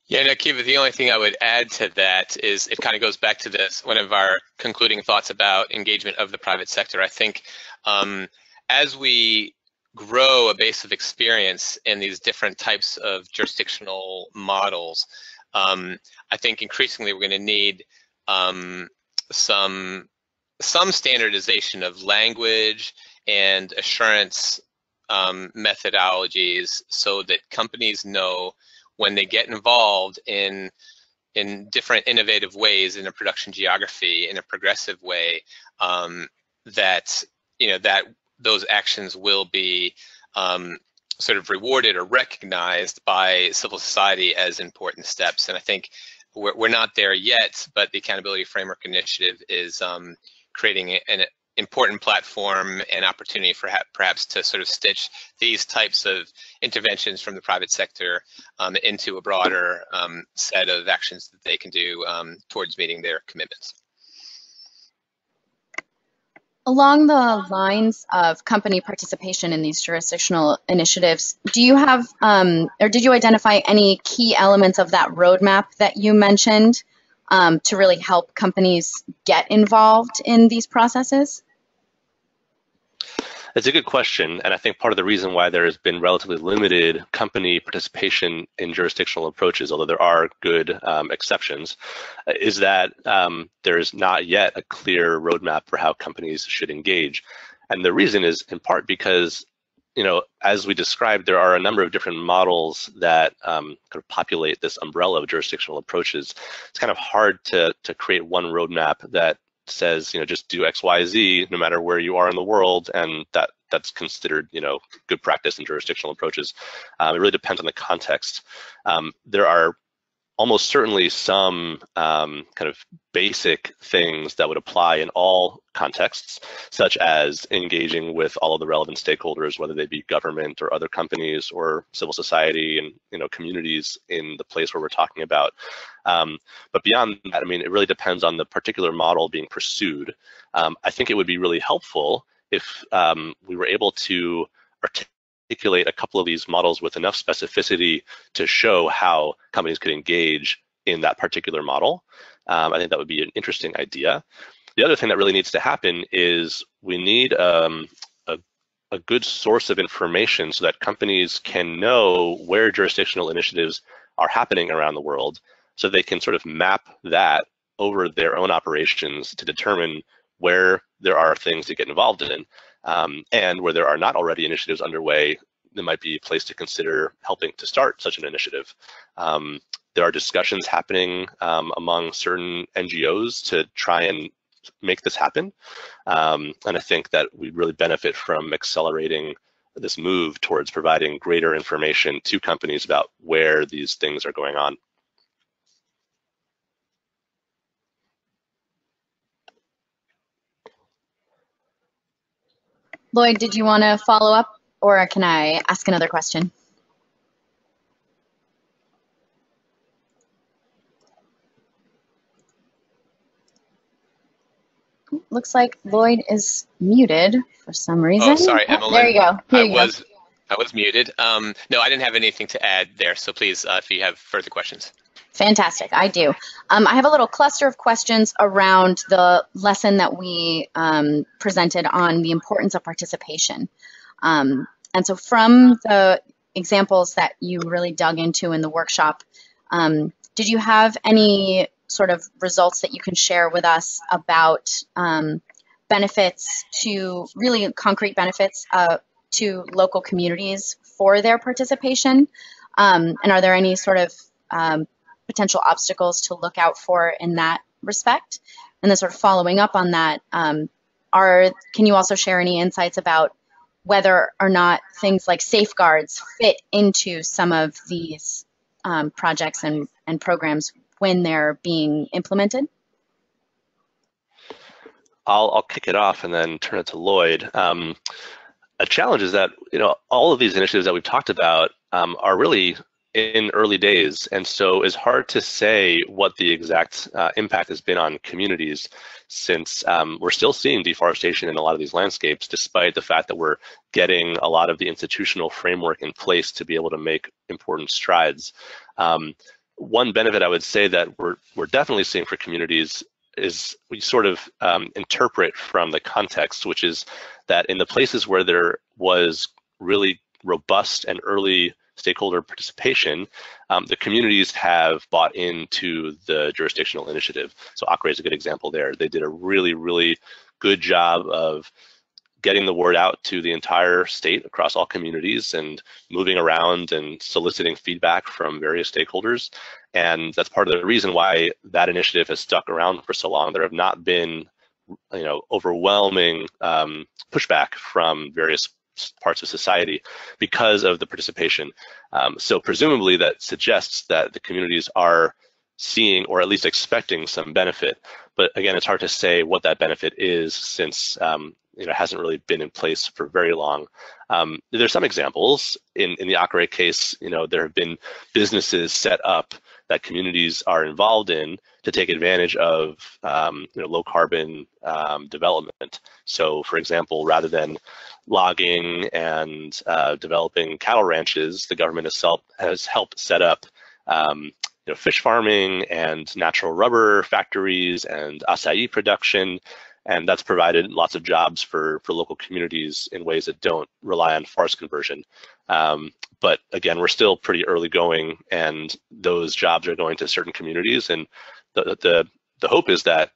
Yeah, and Akiva, the only thing I would add to that is it kind of goes back to this, one of our concluding thoughts about engagement of the private sector. I think as we grow a base of experience in these different types of jurisdictional models, I think increasingly we're going to need some standardization of language and assurance methodologies so that companies know when they get involved in different innovative ways in a production geography in a progressive way, that those actions will be sort of rewarded or recognized by civil society as important steps. And I think we're not there yet, but the Accountability Framework Initiative is creating an important platform and opportunity for perhaps to sort of stitch these types of interventions from the private sector into a broader set of actions that they can do towards meeting their commitments. Along the lines of company participation in these jurisdictional initiatives, do you have, or did you identify any key elements of that roadmap that you mentioned to really help companies get involved in these processes? It's a good question, and I think part of the reason why there has been relatively limited company participation in jurisdictional approaches, although there are good exceptions, is that there is not yet a clear roadmap for how companies should engage. And the reason is in part because, as we described, there are a number of different models that kind of populate this umbrella of jurisdictional approaches. It's kind of hard to create one roadmap that says, just do X, Y, Z, no matter where you are in the world, and that's considered, good practice in jurisdictional approaches. It really depends on the context. There are almost certainly some kind of basic things that would apply in all contexts, such as engaging with all of the relevant stakeholders, whether they be government or other companies or civil society and communities in the place where we're talking about. But beyond that, it really depends on the particular model being pursued. I think it would be really helpful if we were able to articulate a couple of these models with enough specificity to show how companies could engage in that particular model. I think that would be an interesting idea. The other thing that really needs to happen is we need a good source of information so that companies can know where jurisdictional initiatives are happening around the world, so they can sort of map that over their own operations to determine where there are things to get involved in, and where there are not already initiatives underway, there might be a place to consider helping to start such an initiative. There are discussions happening among certain NGOs to try and make this happen. And I think that we really benefit from accelerating this move towards providing greater information to companies about where these things are going on. Lloyd, did you want to follow up, or can I ask another question? Looks like Lloyd is muted for some reason. Oh, sorry, Emily. There you go. Here you go. I was muted. No, I didn't have anything to add there, so please, if you have further questions. Fantastic, I do. I have a little cluster of questions around the lesson that we presented on the importance of participation. And so from the examples that you really dug into in the workshop, did you have any sort of results that you can share with us about benefits to, really concrete benefits to local communities for their participation? And are there any sort of potential obstacles to look out for in that respect? And then sort of following up on that, can you also share any insights about whether or not things like safeguards fit into some of these projects and programs when they're being implemented? I'll kick it off and then turn it to Lloyd. A challenge is that all of these initiatives that we've talked about are really in early days, and so it's hard to say what the exact impact has been on communities, since we're still seeing deforestation in a lot of these landscapes, despite the fact that we're getting a lot of the institutional framework in place to be able to make important strides. One benefit I would say that we're definitely seeing for communities is we sort of interpret from the context, which is that in the places where there was really robust and early stakeholder participation, the communities have bought into the jurisdictional initiative. So Acre is a good example there. They did a really, really good job of getting the word out to the entire state across all communities and moving around and soliciting feedback from various stakeholders. And that's part of the reason why that initiative has stuck around for so long. There have not been, overwhelming pushback from various parts of society because of the participation. So presumably that suggests that the communities are seeing or at least expecting some benefit. But again, it's hard to say what that benefit is, since it hasn't really been in place for very long. There's some examples. In the Acre case, there have been businesses set up that communities are involved in to take advantage of low carbon development. So for example, rather than logging and developing cattle ranches, the government has helped set up fish farming and natural rubber factories and acai production. And that's provided lots of jobs for local communities in ways that don't rely on forest conversion. But again, we're still pretty early going, and those jobs are going to certain communities. And the hope is that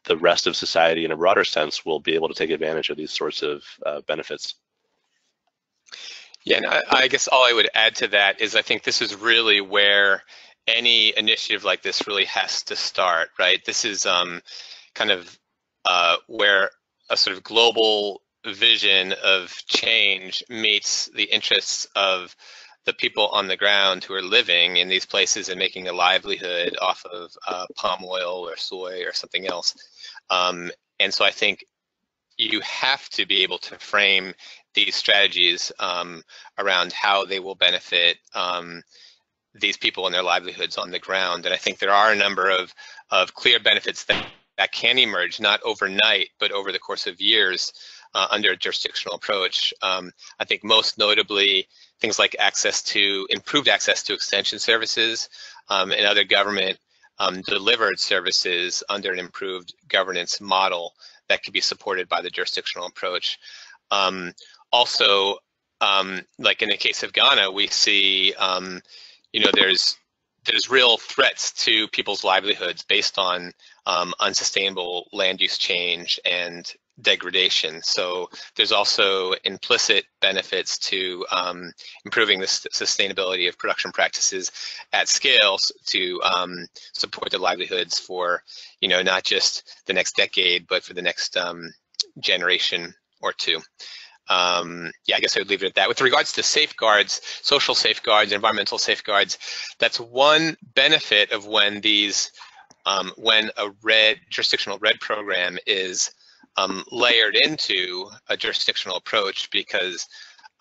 the rest of society, in a broader sense, will be able to take advantage of these sorts of benefits. Yeah, and I guess all I would add to that is I think this is really where any initiative like this really has to start, right? This is kind of where a sort of global vision of change meets the interests of the people on the ground who are living in these places and making a livelihood off of palm oil or soy or something else. And so I think you have to be able to frame these strategies around how they will benefit these people and their livelihoods on the ground. And I think there are a number of clear benefits that can emerge, not overnight, but over the course of years under a jurisdictional approach. I think most notably, things like improved access to extension services and other government delivered services under an improved governance model that could be supported by the jurisdictional approach. Also, like in the case of Ghana, we see, there's real threats to people's livelihoods based on unsustainable land use change and degradation. So there's also implicit benefits to improving the sustainability of production practices at scale to support the livelihoods for, not just the next decade, but for the next generation or two. Yeah, I guess I would leave it at that. With regards to safeguards, social safeguards, environmental safeguards, that's one benefit of when when a jurisdictional REDD program is layered into a jurisdictional approach, because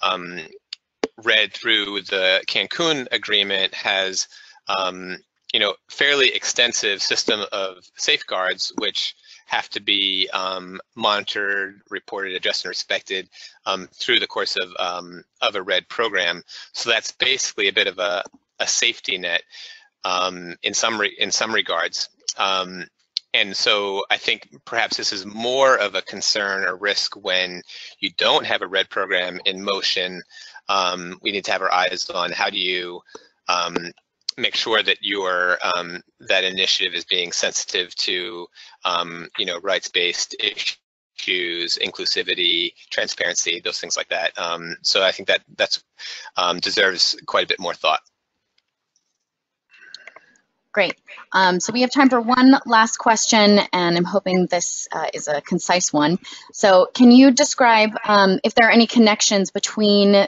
REDD through the Cancun agreement has fairly extensive system of safeguards which have to be monitored, reported, addressed, and respected through the course of a REDD program. So that's basically a bit of a safety net in some regards. And so I think perhaps this is more of a concern or risk when you don't have a REDD program in motion. We need to have our eyes on how do you make sure that that initiative is being sensitive to rights-based issues, inclusivity, transparency, those things like that. So I think that's deserves quite a bit more thought. Great. So we have time for one last question, and I'm hoping this is a concise one. So can you describe if there are any connections between,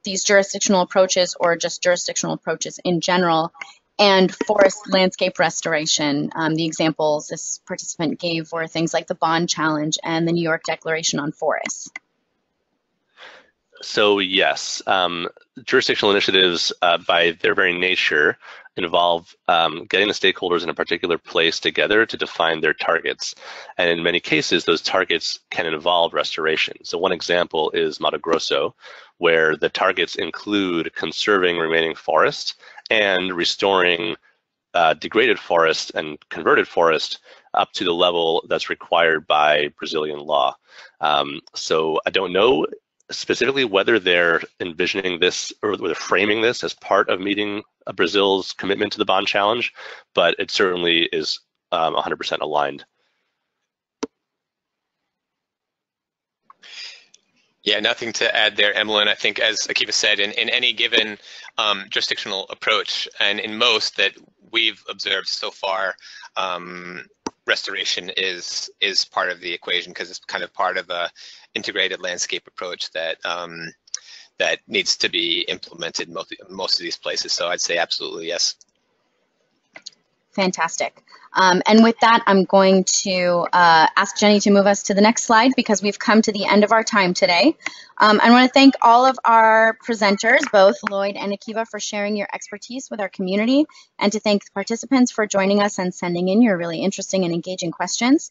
these jurisdictional approaches or just jurisdictional approaches in general and forest landscape restoration. The examples this participant gave were things like the Bonn Challenge and the New York Declaration on Forests. So yes, jurisdictional initiatives by their very nature involve getting the stakeholders in a particular place together to define their targets. And in many cases, those targets can involve restoration. So one example is Mato Grosso, where the targets include conserving remaining forest and restoring degraded forest and converted forest up to the level that's required by Brazilian law. So I don't know specifically whether they're envisioning this or they're framing this as part of meeting Brazil's commitment to the Bonn Challenge, but it certainly is 100% aligned. Yeah, nothing to add there, Emmeline. I think, as Akiva said, in any given jurisdictional approach, and in most that we've observed so far, restoration is part of the equation because it's kind of part of a integrated landscape approach that that needs to be implemented in most of these places. So I'd say absolutely yes. Fantastic. And with that, I'm going to ask Jenny to move us to the next slide because we've come to the end of our time today. I want to thank all of our presenters, both Lloyd and Akiva, for sharing your expertise with our community, and to thank the participants for joining us and sending in your really interesting and engaging questions.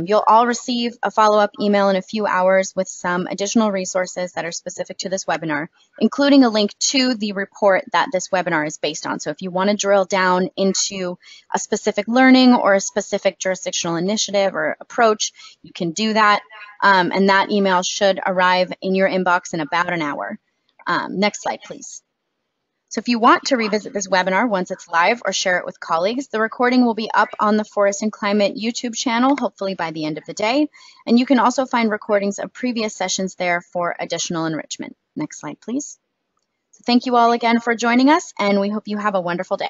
You'll all receive a follow-up email in a few hours with some additional resources that are specific to this webinar, including a link to the report that this webinar is based on. So if you want to drill down into a specific learning or a specific jurisdictional initiative or approach, you can do that. And that email should arrive in your inbox in about an hour. Next slide, please. So if you want to revisit this webinar once it's live or share it with colleagues, the recording will be up on the Forest and Climate YouTube channel, hopefully by the end of the day. And you can also find recordings of previous sessions there for additional enrichment. Next slide, please. So thank you all again for joining us, and we hope you have a wonderful day.